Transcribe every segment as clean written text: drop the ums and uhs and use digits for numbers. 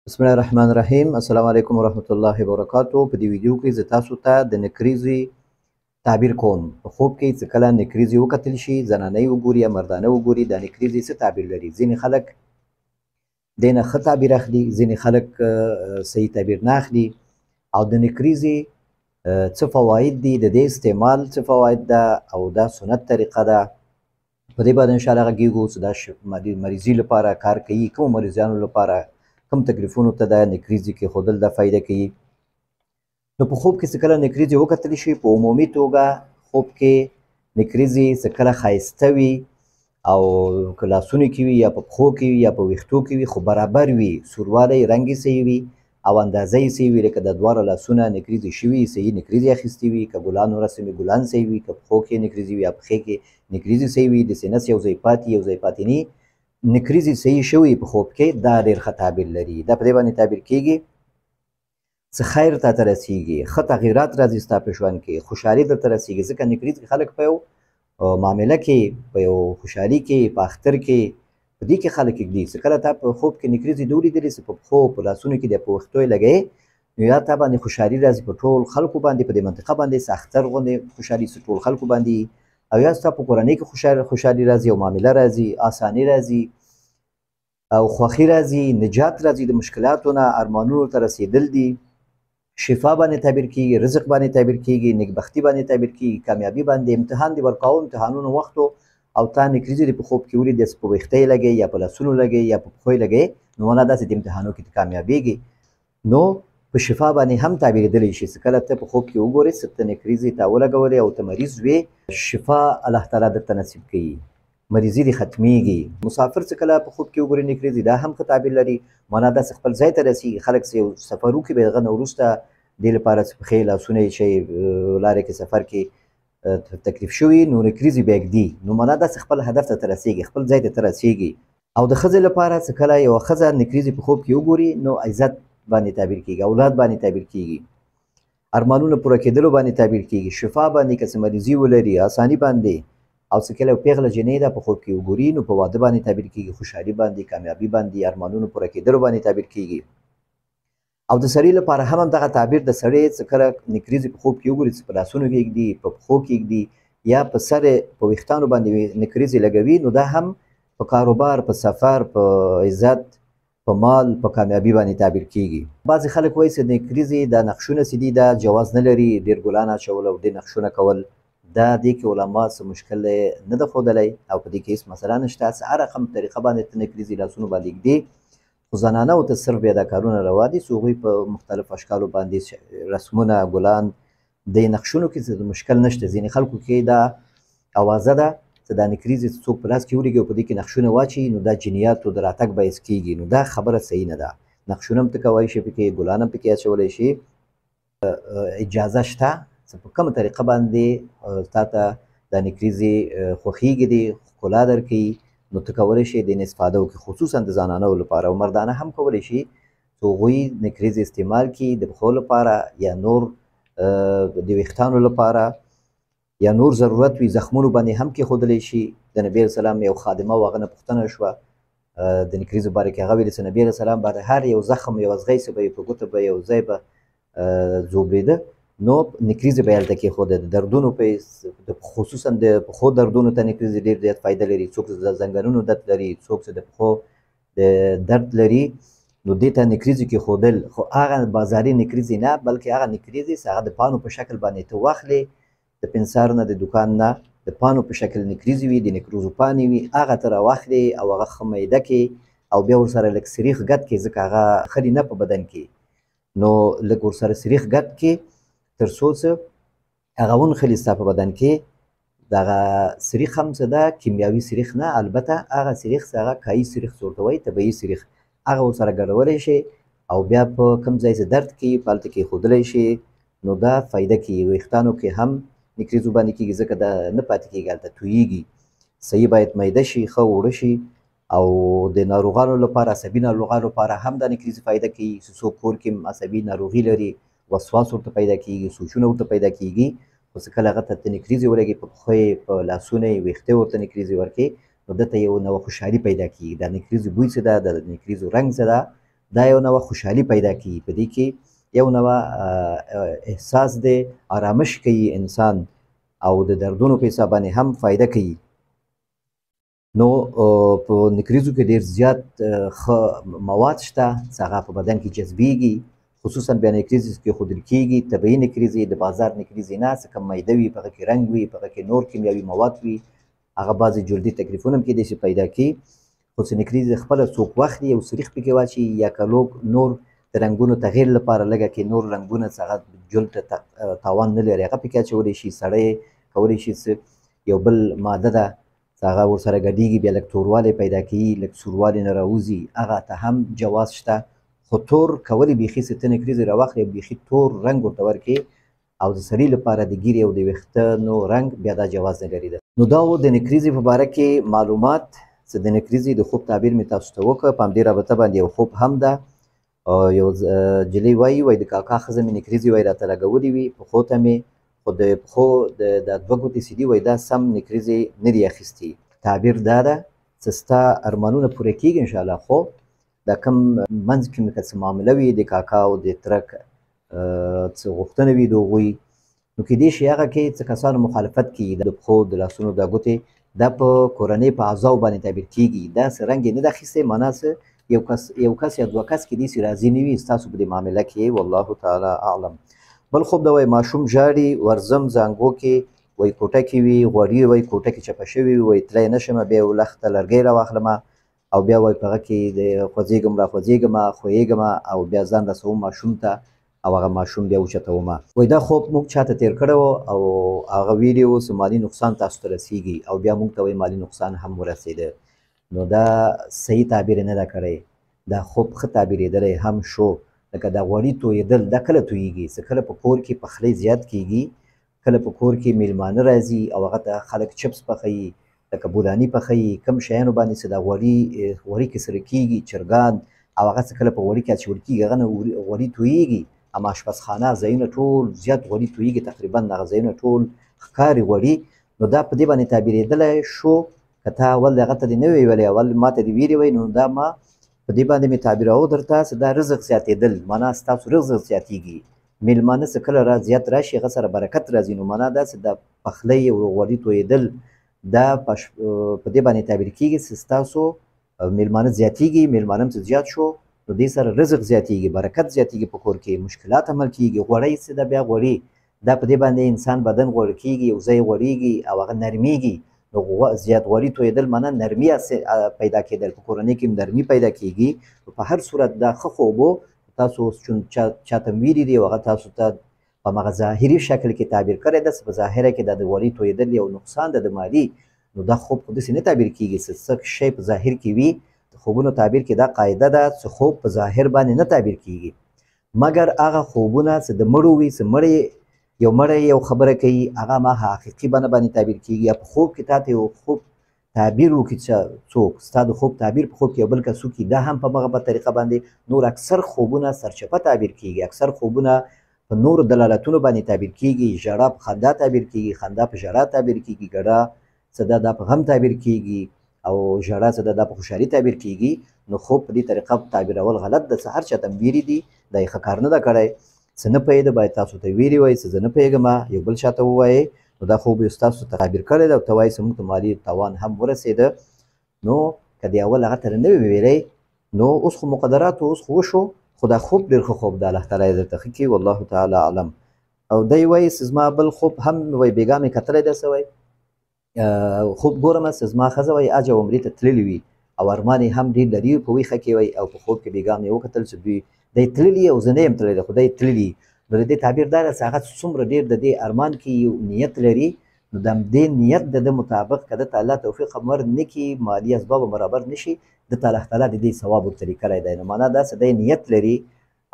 بسم الله الرحمن الرحیم. السلام علیکم ورحمۃ اللہ وبرکاتہ. په دې ویډیو کې زه تاسو ته د نکریزي تعبیر کوم. په خوب کې چې کله نکریزي وکتل شي، زنانه وګوري یا مردانه وګوري، د نکریزي څه تعبیر لري. ځینې خلک دې نه ښه تعبیر اخلي، ځینې خلک صحیح تعبیر نه اخلي. او د نکریزي څه فواید دي، د دې استعمال څه فواید ده، او دا سنت طریقه ده. په دې باندې انشاءالله غږیږو چې دا مریضي لپاره کار کوي، کوم مریضانو لپاره کوم تکلیفونو ته دا نکریزي کې ښودل دا فایده کوي. نو په خوب کې چې کله نکریزي وکتل شي، په عمومي توګه خوب کې نکریزي چې کله ښایسته وي او که لاسونو کې وي یا په پښو کې وي یا په ویښتو کې وي، خو برابر وي، سوروالی رنګ یې صحیح وي او اندازه یې صحیح وي، لکه د دواړو لاسونه نکریزي شوي، صحیح نکریزي اخیستې وي، که ګلانو رسم وي ګلان صحیح وي، که پښو کې نکریزي وي یا پښې کې نکریزي صحیح وي، د سینس یو ځای پاتې یو ځای پاتې نه نکریزي صحیح شوی په خوب کې، دا ډېر ښه تعبیر لري. دا په دې باندې تعبیر کېږي څه خیر تاته رسېږي، ښه تغیرات راځي ستا په ژوند کې، خوشحالي درته رسېږي. ځکه نکریز کې خلک په یو معامله کې، په یو خوشحالي کې، په اختر کې، په دې کې خلک ږدي. چې کله تا په خوب کې نکریزي ده ولیدلې، چې په پښو په لاسونو کې دی، په ویښتو یې لګوې، نو یا تا باندې خوشحالي راځي په ټول خلکو باندې، په دې منطقه باندې څه اختر غوندې خوشحالي چې ټول خلکو باندې، او یا ستا په کورنۍ کې خوشحالي راځي او معامله راځي، اساني راځي او خوښي راځي، نجات راځي د مشکلاتو نه، ارمانونو ته رسېدل دي، شفا باندې تعبیر کېږي، رزق باندې تعبیر کېږي، نیکبختي باندې تعبیر کېږي، کامیابي باندې. امتحان دې ورکاوه، امتحانونو وختو او تا نکریزي دې په خوب کې ولیدې، په ویښته یې لګوې یا په لاسونو لګوې یا په پښو یې لګوې، نو معنا داسې د امتحانو کې کامیابېږي. نو په شفا باندې هم تعبیرېدلی شي. چې کله ته په خوب کې وګورې چې ته نکریزي تا ولګولې او ته مریض وې، شفا الله تعالی درته نصیب کوي، مریضي دې ختمیږي. مسافر چې کله په خوب کې وګوري نکریزي، دا هم ښه تعبیر لري، معنا داسې خپل ځای ته رسېږي. خلک چې یو سفر وکړي، بیا هغه نه وروسته دې لپاره چې پښې لاسونه یې شي لارې کې سفر کې تکلیف شوي، نو نکریزي بیا ږدي، نو معنا داسې خپل هدف ته رسېږي، خپل ځای ته رسېږي. او د ښځې لپاره چې کله یوه ښځه نکریزي په خوب کې وګوري، نو عزت باندې تعبیر کېږي، اولاد باندې تعبیر کېږي، ارمانونه پوره کېدلو باندې تعبیر کېږي، شفا باندې که څه مریضي ولري، اساني باندې. او چې کله پیغله جنۍ ده په خوب کې وګوري، نو په واده باندې تعبیر کېږي، خوشحالي باندې، کامیابي باندې، ارمانونو پوره کېدلو باندې تعبیر کېږي. او د سړي لپاره هم همدغه تعبیر، د سړی چې کله نکریزي په خوب کې وګوري، چې په لاسونو کې ږدي، په پښو کې ږدي یا په سر په ویښتانو باندې نکریزي لګوي، نو دا هم په کاروبار، په سفر، په عزت، په مال، په کامیابي باندې تعبیر کېږي. بعضې خلک وایي چې نکریزي دا نقشونه چې دي دا جواز نه لري، ډېر ګلان اچول او ډېر نقشونه کول، دا دې کې علما څه مشکل نه ده ښودلی او په دې کې هېڅ مسله نشته. چې هر رقم طریقه باندې ته نکریزي لاسونو باندې ږدي، خو زنانهو ته صرف بیا دا کارونه روا دي چې هغوی په مختلفو اشکالو باندې رسمونه، ګلان، د نقشونو کې څه مشکل نشته. ځینې خلکو کې دا اوازه ده چې دا نکریزي څوک په لاس کې ولګي او په دې کې نقشونه واچوي، نو دا جنیاتو د راتګ باعث کېږي، نو دا خبره صحیح نه ده. نقشونه هم ته کولی شي پکې، ګلان هم پکې اچولی شي، اجازه شته چې په کومه طریقه باندې تا ته دا نکریزي خوښېږي، دې ښکلا درکوي، نو ته کولی شي دې نه استفاده وکړي، خصوصا د زنانو لپاره. او مردانه هم کولی شي چې هغوی نکریزي استعمال کړي د پښو لپاره یا نور د ویښتانو لپاره یا نور ضرورت وي، زخمونو باندې هم کېښودلی شي. د نبي علیه السلام یو خادمه و، هغه نه پوښتنه شوه د نکریزو باره کې، هغه ویلې چې نبي علیه السلام باندې هر یو زخم، یو ازغی چې به یې په ګوته به یو ځای به زوبرېده، نو نکریزي به یې هلته کېښوده. د دردونو په خصوصا د پښو دردونو ته نکریزي ډېر زیات فایده لري. څوک چې د زنګنونو درد لري، څوک چې د پښو د درد لري، نو دې ته نکریزي کېښودل، خو هغه بازاري نکریزي نه، بلکې هغه نکریزي چې هغه د پاڼو په شکل باندې ته واخلې، د پنسار نه، د دوکان نه، د پاڼو په شکل نکریزي وي، د نکریزو پاڼې وي، هغه ته راواخلې او هغه ښه میده کې او بیا ورسره لږ سریخ ګډ کړې، ځکه هغه ښه دي نه په بدن کې، نو لږ ورسره سریخ ګډ کړې تر څو څه هغه ونښلي ستا په بدن کې. دغه سریخ هم څه ده، کیمیاوي سریخ نه، البته هغه سریخ چې هغه کایي سریخ چې ورته وایي، طبیعي سریخ، هغه ورسره ګډولی شي او بیا په کوم ځای چې درد کوي په هلته کېښودلی شي، نو دا فایده کوي. ویښتانو کې هم نکریزو باندې کېږي، ځکه دا نه پاتې کېږي، هلته تویېږي. صحیح باید میده شي، ښه اوړه شي. او د ناروغانو لپاره، عصبي ناروغانو لپاره هم دا نکریزي فایده کوي. چې څوک کور کې عصبي ناروغي لري، وسواس ورته پیدا کېږي، سوچونه ورته پیدا کېږي، خو چې کله هغه ته نکریزي ولګي، په پښو یې، په لاسونه یې، ویښته ورته نکریزي ورکړي، نو دته یو نوه خوشحالي پیدا کېږي. دا نکریزو بوی څه ده، د نکریزو رنګ څه ده، دا یو نوع خوشحالي پیدا کوي، په دې کې یو نوع احساس دی، آرامش کوي انسان او د دردونو په حساب باندې هم فایده کوي. نو په نکریزو کې ډېر زیات ښه مواد شته چې هغه په بدن کې جذبیږي، خصوصا بیا نکریزې کې ښودل کېږي طبیعي نکریزې، د بازار نکریزې نه، څه کم میده وي، په هغه کې رنګ وي، په هغه کې نور کیمیاوي مواد وي، هغه بعضې جلدي تکلیفونه هم کېدای شي پیدا کړي. خو چې نکریزې خپله څوک واخلي او سریخ پکې واچوي یا که نور د رنګونو تغیر لپاره لږه کې نور رنګونه چې هغه جلد ته تاوان نه لري هغه پکې اچولی شي. سړی کولی شي چې یو بل ماده ده چې هغه ورسره ګډېږي، بیا لږ توروالی پیدا کوي، لږ سوروالی نه راوځي، هغه ته هم جواز شته. خو تور کولی بیخي چې ته نکریزې راواخلې بیخي تور رنګ ورته ورکړې او د سړي لپاره د ګیرې او د ویښتانو رنګ بیا دا جواز نه لري. نو دا و د نکریزې په باره کې معلومات چې د نکریزې د خوب تعبیر مې تاسو ته وکړ. په همدې رابطه باندې یو خوب هم ده. یو جلۍ وایي د کاکا ښځه مې نکریزې وایي راته لګولې وي پښو ته مې، خو د پښو د دوه ګوتې چې دي وایي دا سم نکریزې نه دي اخیستي. تعبیر دا ده چې ستا ارمانونه پوره کېږي انشاءالله، خو دا کوم منځ کې مې که څه معامله وي د کاکا او د تره څه غوښتنه وي د هغوی، نو کېدای شي هغه کې څه کسانو مخالفت کوي، د پښو د لاسونو دا ګوتې دا په کورنۍ په اعضاو باندې تعبیر کېږي، داسې رنګ یې نه ده اخیستی. معنا څه یو کس یا دوه کس کېدای شي راضي نه وي ستاسو په دې معامله کې، والله تعالی اعلم. بل خوب دا وایي ماشوم ژاړي، ورځم زانګو کې وایي کوټه کې وي، غوړي وایي کوټه کې چپه شوي وي، وایي تلی نه شمه، بیا یو لخته لرګی راواخلمه او بیا وایي په هغه کې د خوځېږم راخوځېږمه ښویېږمه او بیا ځان رسوم ماشوم ته او هغه ماشوم بیا اوچتومه. وایي دا خوب موږ چاته تېر کړی و او هغه ویلي و چې مالي نقصان تاسو ته رسېږي او بیا موږ ته وایي مالي نقصان هم ورسېده. نو دا صحیح تعبیر نه ده کړی، دا خوب ښه تعبیرېدلی هم شو. لکه دا غوړي تویېدل دا کله تویېږي چې کله په کور کې پخلی زیات کېږي، کله په کور کې میلمانه راځي او هغه ته خلک چپس پخوي، لکه بولاني پخوي، کم شیانو باندې چې دا غوړي کې سره کېږي، چرګان او هغه څه کله په غوړي کې اچول کېږي هغه نه غوړي تویېږي. اما اشپزخانه ځایونه ټول زیات غوړي تویېږي، تقریبا هغه ځایونه ټول ښکاري غوړي. نو دا په دې باندې تعبیرېدلی شو. که تا اول هغه ته دې نه وی ویلی، اول ما ته دې ویلي وی، نو دا ما په دې باندې مې تعبیراوه درته چې دا رزق زیاتېدل، معنا ستاسو رزق زیاتېږي. میلمانه چې کله زیات راشي هغه سره برکت راځي. نو معنا دا چې دا پخلی او غوړي تویېدل دا په دې باندې تعبیر کېږي چې ستاسو میلمانه زیاتېږي، میلمانه هم چې زیات شو نو دې سره رزق زیاتېږي، برکت زیاتېږي په کور کې، مشکلات حل کېږي. غوړی چې ده بیا غوړي دا په دې باندې انسان بدن غوړ کېږي، یو ځای غوړېږي او هغه نرمېږي. نو زیات غوړي تویېدل معنا نرمي پیدا کېدل، په کورنۍ کې نرمي پیدا کېږي. په هر صورت دا ښه خوب و. تاسو چون چاته ویلي دي او هغه تاسو ته په هغه ظاهري شکل کې تعبیر کړی ده چې په ظاهره کې دا د غوړي تویېدل یو نقصان ده د مالي، نو دا خوب خو داسې نه تعبیر کېږي چې څه شی په ظاهر کې وي. د خوبونو تعبیر کې دا قاعده ده چې خوب په ظاهر باندې نه تعبیر کېږي، مګر هغه خوبونه چې د مړو وي، چې یو مړی یو خبره کوي هغه ما حقیقي بڼه باندې تعبیر کېږي. یا په خوب کې تاته یو خوب تعبیر وکړي څوک، ستا د خوب تعبیر په خوب کې یو بل کس وکړي، دا هم په هغه طریقه باندې. نور اکثر خوبونه سرچپه تعبیر کېږي، اکثر خوبونه په نورو دلالتونو باندې تعبیر کېږي. ژړا په خندا تعبیر کېږي، خندا په ژړا تعبیر کېږي، ګډا څه ده دا په غم تعبیر کېږي او ژړا څه ده دا په خوشحالي تعبیر کېږي. نو خوب په دې طریقه تعبیرول غلط ده. څه هر چاته ویلي دي دا یې ښه کار نه ده کړی. څه نه پوهېده باید تاسو ته ویلي وایي، څه زه نه پوهېږم یو بل چاته ووایې، نو دا خوب یې ستاسو ته تعبیر کړی ده او ته وایې چې موږ ته مالي تاوان هم ورسېده. نو که د اول هغه ته نه وي ویلی نو اوس خو مقدرات اوس خو وشو، خو دا خوب ډېر ښه خوب ده، الله تعالی یې درته ښه کړي، والله تعالی اعلم. او دی وایي چې زما بل خوب هم وایي بېګا مې کتلی ده، څه وایي خوب ګورم چې زما ښځه وایي حج او عمرې ته تللي وي او ارمان یې هم ډېر لري په ویښه کې وایي، او په خوب کې بېګا مې وکتل چې دوی دی تللي او زه نه یم تللی، خو دی تللي. نو د دې تعبیر دا ده چې هغه څومره ډېر د دې ارمان کې یو نیت لري، نو د دې نیت د ده مطابق که ده ته الله توفیق هم ورنه کړي، مالي اسباب برابر نه شي، ده ته الله تعالی د دې ثواب ورته لیکلی دی. نو معنا دا چې دی نیت لري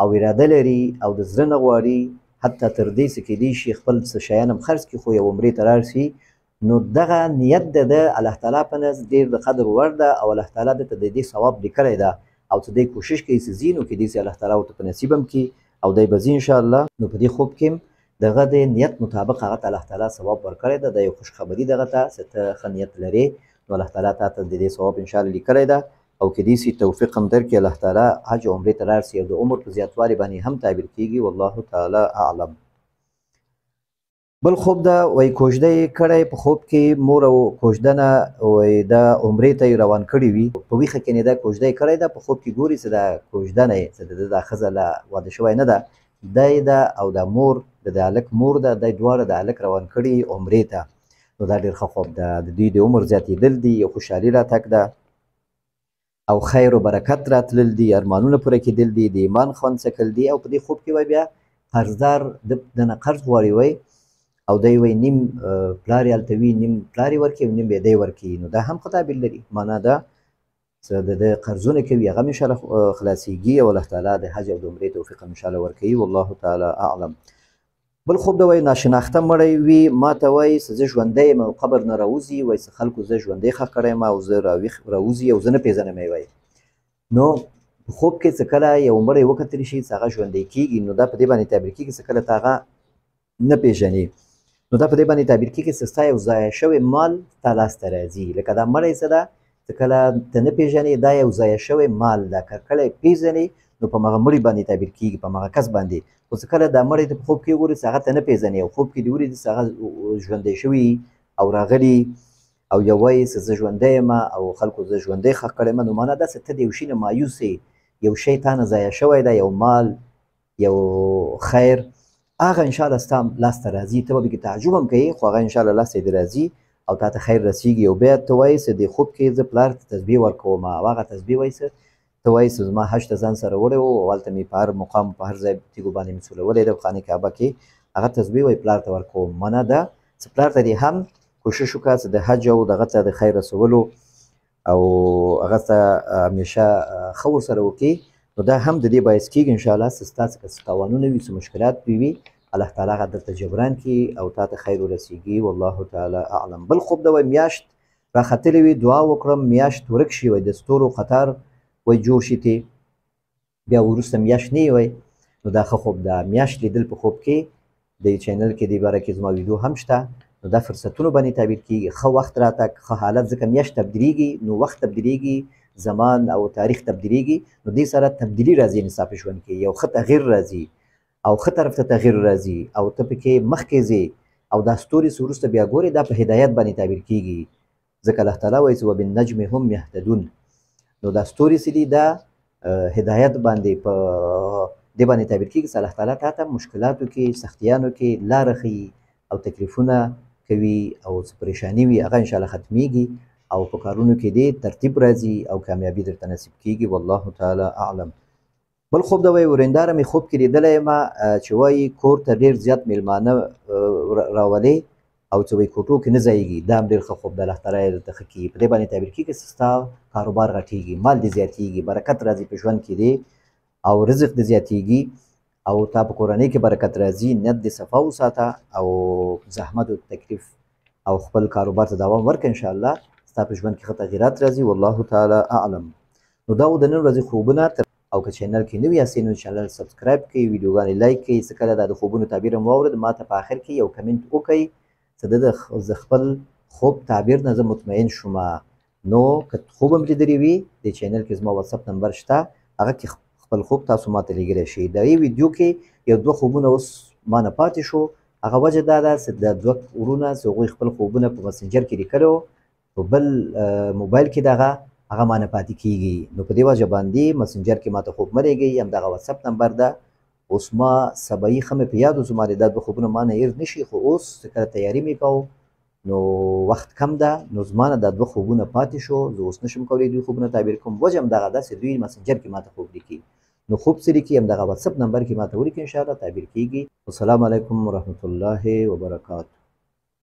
او اراده لري او د زړه نه غواړي، حتی تر دې چې کېدای شي خپل څه شیان هم خرڅ کړي خو یو عمرې ته لاړ شي. نو دغه نیت د ده الله تعالی په نزد ډېر د قدر وړ ده او الله تعالی ده ته د دې ثواب لیکلی ده. او چې دی کوشش کوي چې ځي، نو کېدای شي الله تعالی ورته په نصیب هم کړي او دی به ځي انشاءالله. نو په دې خوب کې دغه د نیت مطابق هغه ته الله تعالی ثواب ورکړی ده، د یو خوشخبري دغه ته چې ته ښه نیت لرې، نو الله تعالی تا ته د دې ثواب انشاءالله لیکلی ده او کېدای شي توفیق هم درکړي الله تعالی حج او عمرې ته لاړ شي او د عمر په زیاتوالي باندې هم تعبیر کېږي والله تعالی اعلم. بل خوب ده وایي کوژده یې کړی په خوب کې مور او کوژدنه وایي دا عمرې ته یې روان کړي وي په ویښه کې نه دا کوژده یې کړی ده په خوب کې ګوري چې دا کوژدنه یې چې د ده دا ښځه لا واده شوی نه ده دی ده او دا مور د هلک مور ده دی دواړه د هلک روان کړي عمرې ته نو دا ډېر ښه خوب ده د دوی د عمر زیاتېدل دي یو خوشحالي راتګ ده او خیر او برکت راتلل دي ارمانونه پوره کېدل دي د ایمان خوند څکل دي او په دې خوب کې وایي بیا قرضدار دنه قرض غواړي وایي او دی وایي نیم پلار یې هلته وي نیم پلار یې ورکوي نیم به یې دی ورکوي نو دا هم ښه تعبیر لري معنا ده چې د ده قرضونه کوي هغه هم انشاءالله خلاصېږي او الله تعالی د حج او د عمرې توفیق هم انشاءالله ورکوي والله تعالی اعلم. بل خوب ده وایي ناشناخته مړی وي ما ته وایي چې زه ژوندی یم او قبر نه راوځي وایي چې خلکو زه ژوندی ښخ کړی یم او زه راوځي او زه نه پېژنم یې وایي نو په خوب کې چې کله یو مړی وکتل شي چې هغه ژوندی کېږي نو دا په دې باندې تعبیر کېږي چې کله ته هغه نه پېژنې نو دا په دې باندې تعبیر کېږي چې ستا یو ضایع شوی مال ستا لاسته راځي لکه دا مړی څه ده چې کله ته نه پېژنې دا یو ضایع شوی مال ده که کله یې پېژنې نو په هغه مړي باندې تعبیر کېږي په هغه کس باندې خو چې کله دا مړی ته په خوب کې وګورې چې هغه ته نه پېژنې او خوب کې دې ولیدې چې هغه ژوندی شوي او راغلي او یو وایي چې زه ژوندی یم او خلکو زه ژوندی ښخ کړی یم نو معنا دا چې ته د یو شي نه مایوس یې یو شی تا نه ضایع شوی ده یو مال یو خیر هغه انشاءالله ستا لاسته راځي ته به پکې تعجب هم کوې خو هغه انشاءالله لاسته دې راځي او تا ته خیر رسیږي او بیا ته وایې چې د خوب کې زه پلار ته تسبیح ورکوم او هغه تسبیح وایي چې ته وایې چې زما حج ته ځان سره وړی و او هلته مې په هر مقام په هر ځای تیږو باندې مې سولولی ده په خانې کعبه کې هغه تسبیح وایي پلار ته ورکوم معنا ده چې پلار ته دې هم کوشش وکړه چې د حج او دغه ته د خیر رسولو او هغه ته همیشه ښه ورسره وکړي نو دا هم د دې باعث کېږي انشاءالله چې ستاسې که څه تاوانونه وي څه مشکلات پرې وي الله تعالی هغه درته جبران کړي او تا ته خیر ورسیږي والله تعالی اعلم. بل خوب ده وایي میاشت راختلې وي دعا وکړم میاشت ورک شي وایي د ستورو قطار وایي جوړ شي تې بیا وروسته میاشت نه وي نو دا ښه خوب ده میاشت لیدل په خوب کې د چینل کې دې باره کې زما ویډیو هم شته نو دا فرصتونو باندې تعبیر کېږي ښه وخت راتګ ښه حالت ځکه میاشت تبدیلېږي نو وخت تبدیلېږي زمان او تاریخ تبدیلېږي نو دې سره تبدیلي راځي انسان په ژوند کې یو ښه تغییر راځي او ښه طرف ته تغییر راځي او ته پکې مخکې ځې او دا ستوري چې وروسته بیا ګورې دا په هدایت باندې تعبیر کېږي ځکه الله تعالی وایي چې وبالنجم هم یهتدون نو دا ستوري چې دي دا هدایت باندې په دې باندې تعبیر کېږي چې الله تعالی تا ته مشکلاتو کې سختیانو کې لاره ښیي او تکلیفونه کوي او څه پریشاني وي هغه انشاءالله ختمیږي او په کارونو کې دې ترتیب راځي او کامیابي درته نصیب کېږي والله تعالی اعلم. بل خوب ده وایي ورېنداره مې خوب کې لیدلی یم چې وایي کور ته ډېر زیات میلمانه راولې او چې وایي کوټو کې نه ځایږي دا هم ډېر ښه خوب ده الله تعالی یې درته ښه کړي په دې باندې تعبیر کېږي چې ستا کاروبار غټېږي مال دې زیاتېږي برکت راځي په ژوند کې دی او رزق دې زیاتېږي او تا په کورنۍ کې برکت راځي نیت دې صفا وساته او زحمت او تکلیف او خپل کاروبار ته دوام ورکړه انشاءالله ستا په ژوند کې ښه تغیرات راځي والله تعالی اعلم. نو دا و د نن ورځې خوبونه او که چینل کې نوي یاستئ نو چینل سبسکرایب کړئ ویډیوګانې لایک کړئ څه کله دا د خوبونو تعبیر هم واورېد ما ته په آخر کې یو کمنټ وکړئ چې د خپل خوب تعبیر نه زه مطمئن شوم نو که خوب هم لیدلی وي د چینل کې زما واتساپ نمبر شته هغه کې خپل خوب تاسو ما ته لیږلی شئ د دې ویډیو کې یو دوه خوبونه اوس ما نه پاتې شو هغه وجه دا ده چې د دوه ورونه چې هغوی خپل خوبونه په مسنجر کې لیکلی وو په بل موبایل کې دغه هغه ما نه پاتې کېږي نو په دې وجه باندې مسنجر کې ما ته خوب مه لیږئ همدغه واتساپ نمبر ده اوس ما سبایي ښه مې په یاد و زما دا دوه خوبونه ما نه هېر نه شي خو اوس چې کله تیاري مې کوو نو وخت کم ده نو زما نه دا دوه خوبونه پاتې شو زه اوس نشم کولی دوی خوبونه تعبیر کوم وجه همدغه ده چې دوی مسنجر کې ما ته خوب لیکي نو خوب څه لیکي همدغه واتساپ نمبر کې ما ته ولیکئ انشاءالله تعبیر کېږي. والسلام علیکم ورحمة الله وبرکاته.